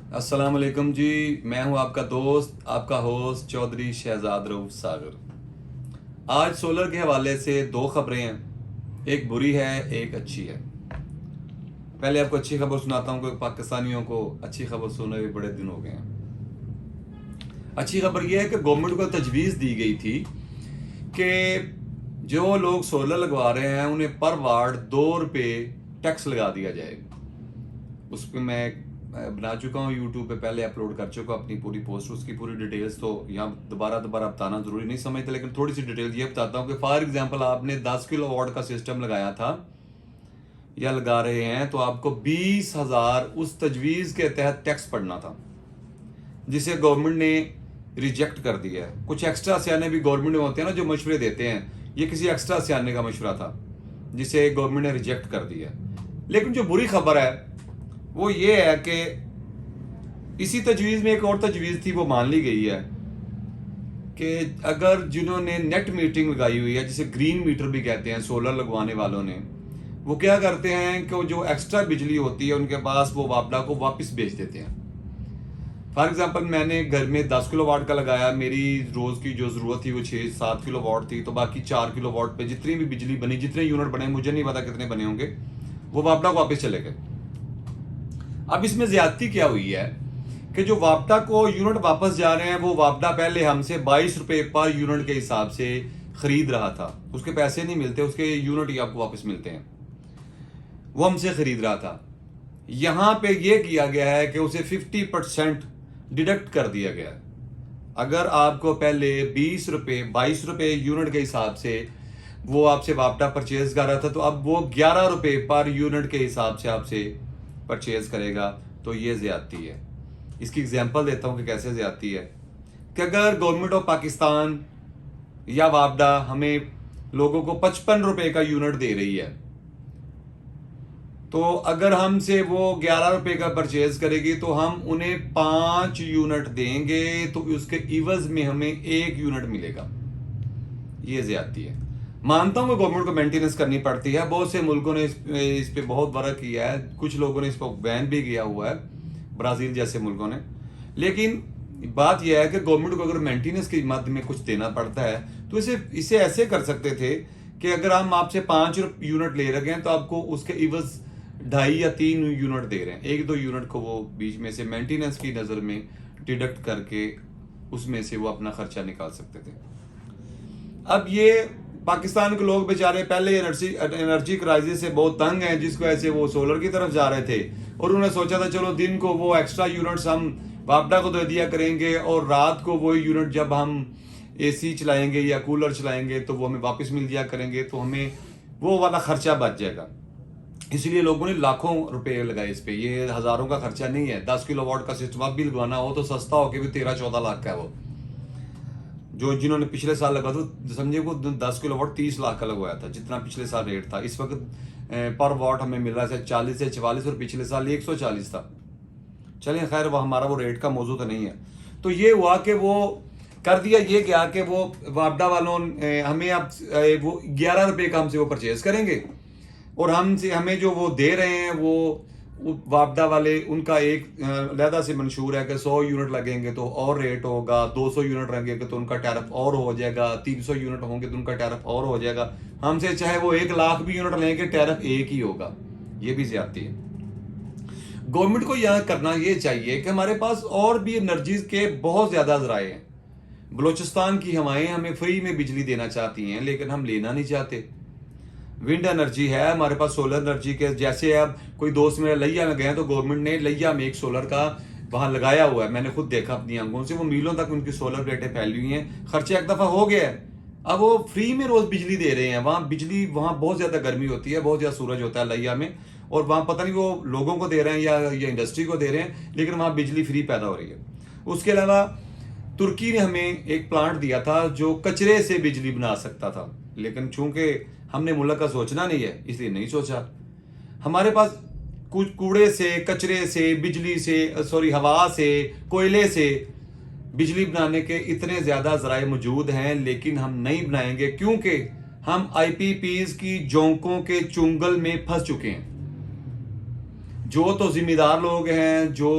अस्सलाम वालेकुम जी। मैं हूं आपका दोस्त, आपका होस्ट चौधरी शहजाद रऊफ सागर। आज सोलर के हवाले से दो खबरें हैं, एक बुरी है एक अच्छी है। पहले आपको अच्छी खबर सुनाता हूं कि पाकिस्तानियों को अच्छी खबर सुने हुए बड़े दिन हो गए हैं। अच्छी खबर यह है कि गवर्नमेंट को तजवीज़ दी गई थी कि जो लोग सोलर लगवा रहे हैं उन्हें पर वाट ₹2 टैक्स लगा दिया जाएगा। उस पर मैं बना चुका हूँ, यूट्यूब पे पहले अपलोड कर चुका अपनी पूरी पोस्ट, उसकी पूरी डिटेल्स तो यहाँ दोबारा बताना ज़रूरी नहीं समझते, लेकिन थोड़ी सी डिटेल ये बताता हूँ कि फॉर एग्जांपल आपने 10 किलो वाट का सिस्टम लगाया था या लगा रहे हैं तो आपको 20,000 उस तजवीज़ के तहत टैक्स पड़ना था, जिसे गवर्नमेंट ने रिजेक्ट कर दिया है। कुछ एक्स्ट्रा सियाने भी गवर्नमेंट में होते हैं ना जो मशवरे देते हैं, ये किसी एक्स्ट्रा सियाने का मशवरा था जिसे गवर्नमेंट ने रिजेक्ट कर दिया। लेकिन जो बुरी खबर है वो ये है कि इसी तजवीज़ में एक और तजवीज़ थी, वो मान ली गई है कि अगर जिन्होंने नेट मीटरिंग लगाई हुई है, जिसे ग्रीन मीटर भी कहते हैं, सोलर लगवाने वालों ने, वो क्या करते हैं कि जो एक्स्ट्रा बिजली होती है उनके पास वो वापडा को वापस बेच देते हैं। फॉर एग्जांपल मैंने घर में 10 किलो वाट का लगाया, मेरी रोज़ की जो ज़रूरत थी वो 6-7 किलो वाट थी, तो बाकी 4 किलो वाट पे जितनी भी बिजली बनी, जितने यूनिट बने, मुझे नहीं पता कितने बने होंगे, वो वापडा को वापस चले गए। अब इसमें ज्यादती क्या हुई है कि जो वापडा को यूनिट वापस जा रहे हैं, वो वापडा पहले हमसे ₹22 पर यूनिट के हिसाब से खरीद रहा था। उसके पैसे नहीं मिलते, उसके यूनिट ही आपको वापस मिलते हैं, वो हमसे खरीद रहा था। यहां पे ये किया गया है कि उसे 50% डिडक्ट कर दिया गया है। अगर आपको पहले ₹22 यूनिट के हिसाब से वो आपसे वापडा परचेज कर रहा था, तो अब वो ₹11 पर यूनिट के हिसाब से आपसे परचेज करेगा, तो ये ज्यादती है। इसकी एग्जांपल देता हूं कि कैसे ज्यादती है कि अगर गवर्नमेंट ऑफ पाकिस्तान या वापडा हमें लोगों को ₹55 का यूनिट दे रही है, तो अगर हमसे वो ₹11 का परचेज करेगी तो हम उन्हें 5 यूनिट देंगे, तो उसके इवज में हमें 1 यूनिट मिलेगा। ये ज्यादती है। मानता हूं कि गवर्नमेंट को मेंटेनेंस करनी पड़ती है, बहुत से मुल्कों ने इस पे बहुत वर्क किया है, कुछ लोगों ने इस पर बैन भी किया हुआ है, ब्राजील जैसे मुल्कों ने। लेकिन बात यह है कि गवर्नमेंट को अगर मेंटेनेंस के मद में कुछ देना पड़ता है तो इसे ऐसे कर सकते थे कि अगर हम आपसे 5 यूनिट ले रहे हैं तो आपको उसके इवज 2.5 या 3 यूनिट दे रहे हैं, 1-2 यूनिट को वो बीच में से मेंटेनेंस की नज़र में डिडक्ट करके उसमें से वो अपना खर्चा निकाल सकते थे। अब ये पाकिस्तान के लोग बेचारे पहले एनर्जी क्राइसिस से बहुत तंग हैं, जिसको ऐसे वो सोलर की तरफ जा रहे थे और उन्होंने सोचा था चलो दिन को वो एक्स्ट्रा यूनिट्स हम वापडा को दे दिया करेंगे और रात को वो यूनिट जब हम एसी चलाएंगे या कूलर चलाएंगे तो वो हमें वापस मिल दिया करेंगे, तो हमें वो वाला खर्चा बच जाएगा। इसलिए लोगों ने लाखों रुपए लगाए इस पे, ये हजारों का खर्चा नहीं है। 10 किलो वाट का सिस्टम अब भी लगवाना हो तो सस्ता होके भी 13-14 लाख का है वो। जो जिन्होंने पिछले साल लगा तो समझे वो 10 किलो वाट 30 लाख का लगवाया था, जितना पिछले साल रेट था। इस वक्त पर वाट हमें मिल रहा है 40 से 44 और पिछले साल 140 था। चलिए खैर, वो हमारा वो रेट का मौजूद तो नहीं है। तो ये हुआ कि वो कर दिया, ये क्या कि वो वापडा वालों हमें अब वो ₹11 का हमसे वो परचेज करेंगे और हमसे हमें जो वो दे रहे हैं वो वापडा वाले, उनका एक लहदा से मंशूर है कि 100 यूनिट लगेंगे तो और रेट होगा, 200 यूनिट लगेंगे तो उनका टैरिफ और हो जाएगा, 300 यूनिट होंगे तो उनका टैरिफ और हो जाएगा। हमसे चाहे वो 1 लाख भी यूनिट लेंगे, टैरिफ एक ही होगा। ये भी ज्यादती है। गवर्नमेंट को यह करना ये चाहिए कि हमारे पास और भी एनर्जीज के बहुत ज्यादा जराए हैं। बलोचिस्तान की हवाएं हमें फ्री में बिजली देना चाहती हैं, लेकिन हम लेना नहीं चाहते। विंड एनर्जी है हमारे पास, सोलर एनर्जी के जैसे अब कोई दोस्त मेरे लिया में गए तो गवर्नमेंट ने लिया में एक सोलर का वहां लगाया हुआ है, मैंने खुद देखा अपनी आंखों से। वो मीलों तक उनकी सोलर प्लेटें फैली हुई हैं, खर्चा एक दफा हो गया है, अब वो फ्री में रोज बिजली दे रहे हैं। वहां बहुत ज्यादा गर्मी होती है, बहुत ज्यादा सूरज होता है लिया में, और वहां पता नहीं वो लोगों को दे रहे हैं या इंडस्ट्री को दे रहे हैं, लेकिन वहां बिजली फ्री पैदा हो रही है। उसके अलावा तुर्की ने हमें एक प्लांट दिया था जो कचरे से बिजली बना सकता था, लेकिन चूंकि हमने मुल्क का सोचना नहीं है इसलिए नहीं सोचा। हमारे पास कुछ कूड़े से, कचरे से, बिजली से, सॉरी हवा से, कोयले से बिजली बनाने के इतने ज्यादा जराए मौजूद हैं, लेकिन हम नहीं बनाएंगे क्योंकि हम आईपीपीज की जोंकों के चुंगल में फंस चुके हैं। जो तो जिम्मेदार लोग हैं, जो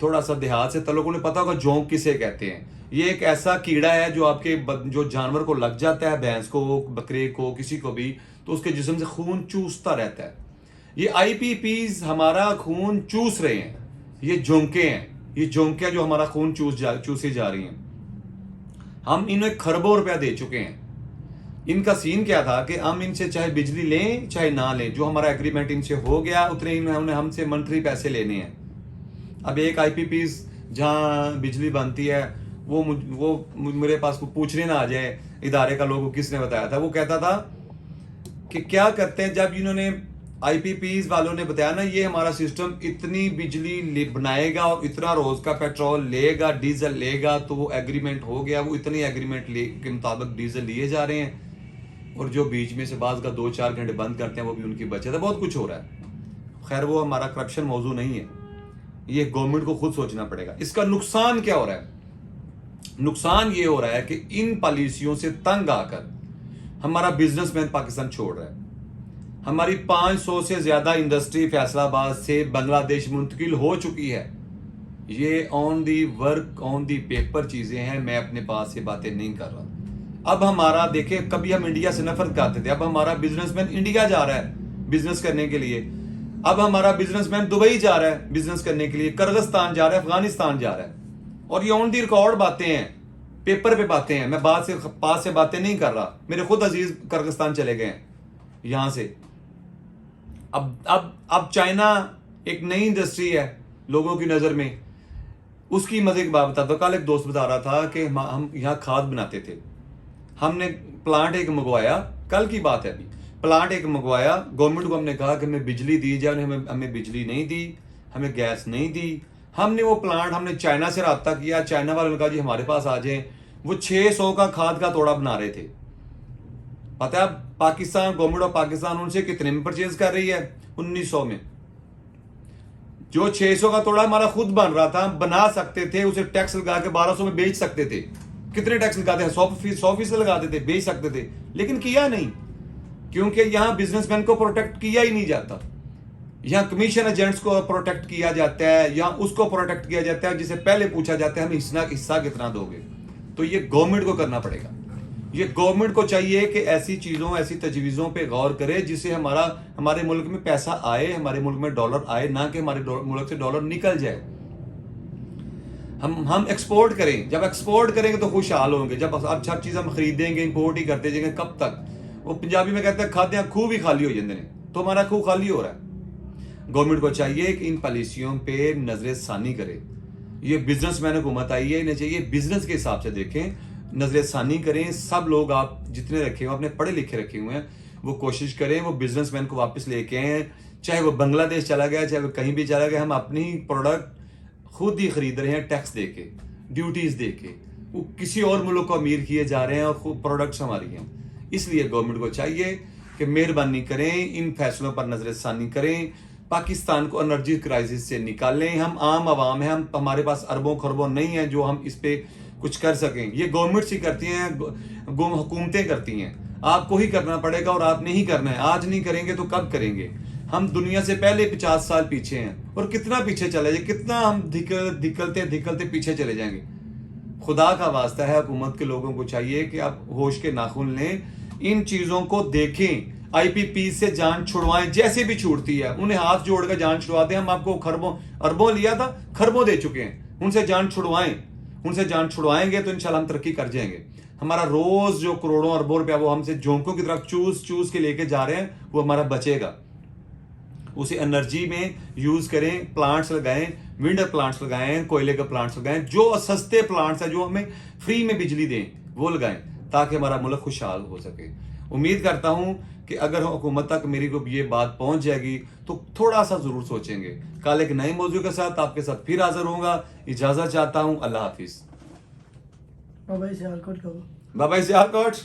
थोड़ा सा देहात से लोगों ने पता होगा जोंक किसे कहते हैं। ये एक ऐसा कीड़ा है जो आपके जो जानवर को लग जाता है, भैंस को, बकरे को, किसी को भी, तो उसके जिस्म से खून चूसता रहता है। ये IPPs हमारा खून चूस रहे हैं, ये जोंके हैं, ये जोंके जो हमारा खून चूसी जा रही हैं। हम इन्हें खरबों रुपया दे चुके हैं। इनका सीन क्या था कि हम इनसे चाहे बिजली लें चाहे ना लें, जो हमारा एग्रीमेंट इनसे हो गया उतने इन्होंने हमसे मंथली पैसे लेने हैं। अब एक IPPs जहाँ बिजली बनती है वो मेरे पास पूछने ना आ जाए इदारे का लोगों किसने बताया था। वो कहता था कि क्या करते हैं, जब इन्होंने IPPs वालों ने बताया ना ये हमारा सिस्टम इतनी बिजली बनाएगा और इतना रोज का पेट्रोल लेगा, डीजल लेगा, तो वो एग्रीमेंट हो गया, वो इतने एग्रीमेंट के मुताबिक डीजल लिए जा रहे हैं, और जो बीच में से बाज का 2-4 घंटे बंद करते हैं वो भी उनकी बचत है। बहुत कुछ हो रहा है। खैर वो हमारा करप्शन मौजू नहीं है, ये गवर्नमेंट को खुद सोचना पड़ेगा। इसका नुकसान क्या हो रहा है? नुकसान ये हो रहा है कि इन पॉलिसियों से तंग आकर हमारा बिजनेसमैन पाकिस्तान छोड़ रहा है। हमारी 500 से ज्यादा इंडस्ट्री फैसलाबाद से बांग्लादेश मुंतकिल हो चुकी है। ये on the work on the paper चीजें हैं, मैं अपने पास से बातें नहीं कर रहा। अब हमारा देखे, कभी हम इंडिया से नफरत करते थे, अब हमारा बिजनेसमैन इंडिया जा रहा है बिजनेस करने के लिए। अब हमारा बिजनेसमैन दुबई जा रहा है बिजनेस करने के लिए, किर्गिस्तान जा रहा है, अफगानिस्तान जा रहा है। और ये ऑन दी रिकॉर्ड बातें हैं, पेपर पे बातें हैं। मैं पास से बातें नहीं कर रहा। मेरे खुद अजीज किर्गिस्तान चले गए हैं यहां से। अब चाइना एक नई इंडस्ट्री है लोगों की नजर में। उसकी मजे की बात बताता हूं। कल एक दोस्त बता रहा था कि हम यहाँ खाद बनाते थे, हमने प्लांट एक मंगवाया, कल की बात है अभी, प्लांट एक मंगवाया, गवर्नमेंट को हमने कहा कि हमें बिजली दी जाए, हमें बिजली नहीं दी, हमें गैस नहीं दी। हमने वो प्लांट, हमने चाइना से रब्ता किया, चाइना वालों ने कहा जी हमारे पास आ जाए। वो 600 का खाद का तोड़ा बना रहे थे। पता है पाकिस्तान, गवर्नमेंट ऑफ पाकिस्तान उनसे कितने में परचेज कर रही है? 1900 में। जो 600 का तोड़ा हमारा खुद बन रहा था, बना सकते थे, उसे टैक्स लगा के 1200 में बेच सकते थे। कितने टैक्स लगाते हैं? 100% लगाते थे, बेच सकते थे, लेकिन किया नहीं, क्योंकि यहां बिजनेसमैन को प्रोटेक्ट किया ही नहीं जाता। यहां कमीशन एजेंट्स को प्रोटेक्ट किया जाता है, यहां उसको प्रोटेक्ट किया जाता है जिसे पहले पूछा जाता है हमें हिस्सा कितना दोगे। तो ये गवर्नमेंट को करना पड़ेगा। ये गवर्नमेंट को चाहिए कि ऐसी चीजों, ऐसी तजवीज़ों पे गौर करे जिससे हमारे मुल्क में पैसा आए, हमारे मुल्क में डॉलर आए, ना कि हमारे मुल्क से डॉलर निकल जाए। हम एक्सपोर्ट करें। जब एक्सपोर्ट करेंगे तो खुशहाल होंगे। जब अच्छा चीज हम खरीदेंगे, इंपोर्ट ही करते जाएंगे, कब तक? वो पंजाबी में कहते हैं खाते हैं खूह भी खाली हो जाते हैं, तो हमारा खूह खाली हो रहा है। गवर्नमेंट को चाहिए कि इन पॉलिसियों पे नजरसानी करे। ये बिजनेसमैन हुकूमत आई है, इन्हें चाहिए बिजनेस के हिसाब से देखें, नजरसानी करें। सब लोग आप जितने रखे हुए, अपने पढ़े लिखे रखे हुए हैं, वो कोशिश करें वो बिजनेसमैन को वापस लेके आए। चाहे वो बांग्लादेश चला गया, चाहे वो कहीं भी चला गया, हम अपनी प्रोडक्ट खुद ही खरीद रहे हैं, टैक्स देके, ड्यूटीज देके। वो किसी और मुल्क को अमीर किए जा रहे हैं और खुद प्रोडक्ट्स हमारी हैं। इसलिए गवर्नमेंट को चाहिए कि मेहरबानी करें, इन फैसलों पर नजरसानी करें, पाकिस्तान को एनर्जी क्राइसिस से निकालें। हम आम आवाम हैं, हमारे पास अरबों खरबों नहीं है जो हम इस पे कुछ कर सकें। ये गवर्नमेंट्स ही करती हैं, हुकूमतें करती हैं। आपको ही करना पड़ेगा और आपने ही करना है। आज नहीं करेंगे तो कब करेंगे? हम दुनिया से पहले 50 साल पीछे हैं, और कितना पीछे चले जाए, कितना हम धिकलते पीछे चले जाएंगे। खुदा का वास्ता है, हुकूमत के लोगों को चाहिए कि आप होश के नाखून लें, इन चीजों को देखें, IPP से जान छुड़वाएं, जैसे भी छूटती है उन्हें हाथ जोड़कर जान छुड़वाते हैं। हम आपको खरबों अरबों लिया था, खरबों दे चुके हैं, उनसे जान छुड़वाएं। उनसे जान छुड़वाएंगे तो इंशाल्लाह हम तरक्की कर जाएंगे। हमारा रोज जो करोड़ों अरबों रुपया वो हमसे जोंकों की तरफ चूस के लेके जा रहे हैं, वो हमारा बचेगा। उसे एनर्जी में यूज करें, प्लांट्स लगाएं, विंड प्लांट्स लगाएं, कोयले के प्लांट्स लगाएं, जो सस्ते प्लांट्स हैं जो हमें फ्री में बिजली दें वो लगाएं, ताकि हमारा मुल्क खुशहाल हो सके। उम्मीद करता हूं कि अगर हुकूमत तक मेरी को ये बात पहुंच जाएगी तो थोड़ा सा जरूर सोचेंगे। कल एक नए मौजू के साथ आपके साथ फिर हाजिर होऊंगा। इजाजत चाहता हूं। अल्लाह हाफिज। बाबा सियालकोट बाबा सियालकोट।